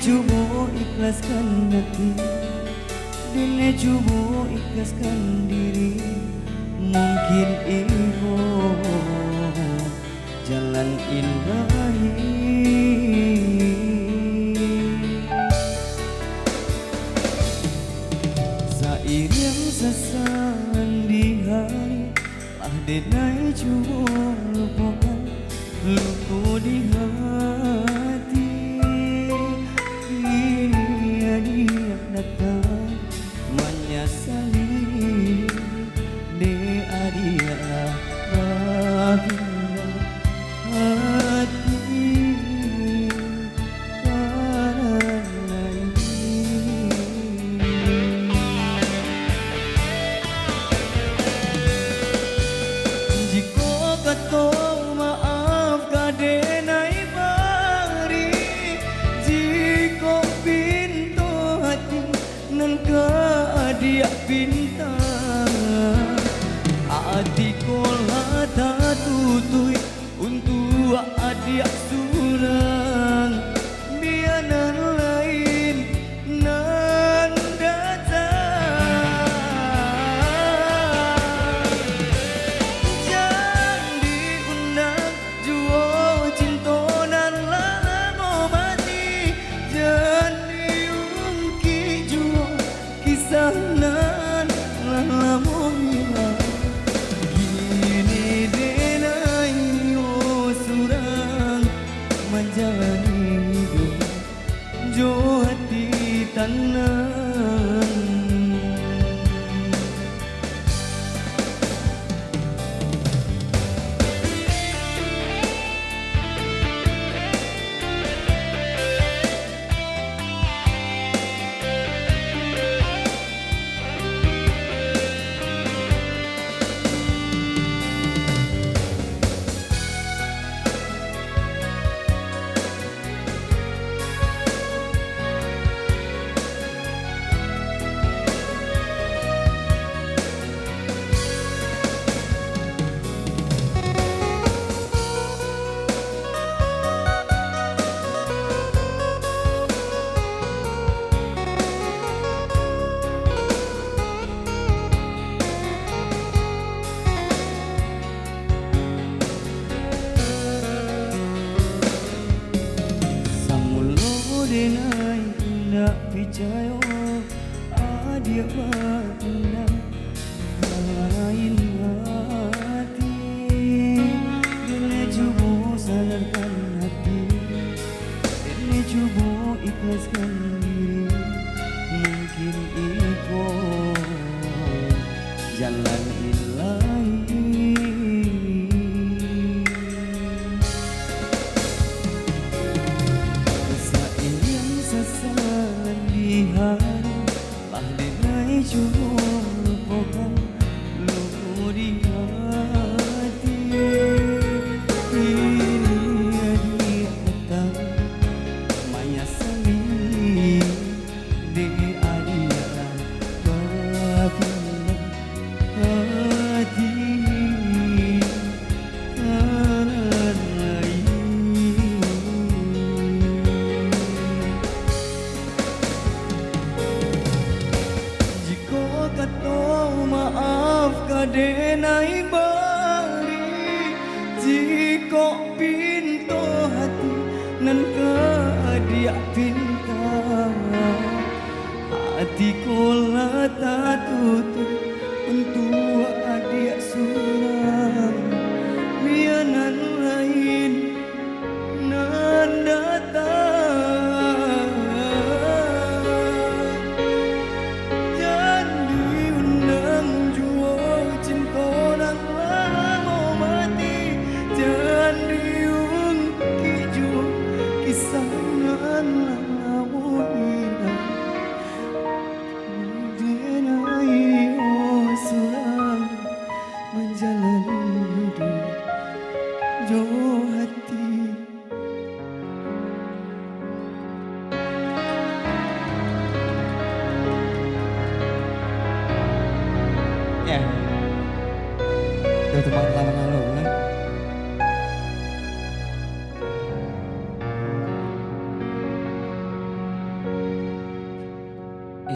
coba ikhlaskan hati, dene coba ikhlaskan diri. Mungkin itu jalan ilahi. Seiring sesalan di hari, lah denai coba lupakan luka di hati. Dia datang menyesali, dia bahagia hati karena ini. Jika kata maaf kadenai bari, jika pintu hati nan dia pinta, hati kolah tak tutui untuk adik surang. Bianan lain nan datang, jangan diundang jua cinta nan lama mati. Jangan diungki jua kisah nan lama hilang. Gini denai oh surang menjalani hidup jo hati tanah. Denai nak percaya dia benar lain hati. Dene cuba sadarkan hati, dene cuba ikhlaskan diri. Mungkin itu jalan ilahi. Sesalan di hari, lah denai coba lupakan luka di hati. Dia datang menyesali, dia bahagia hati karena ini. Kata maaf kadenai bari, jika pintu hati nan dia pinta, hati kolah tak tutup untuk adik surang. Bianan lain nan datang, Itu teman lama lalu.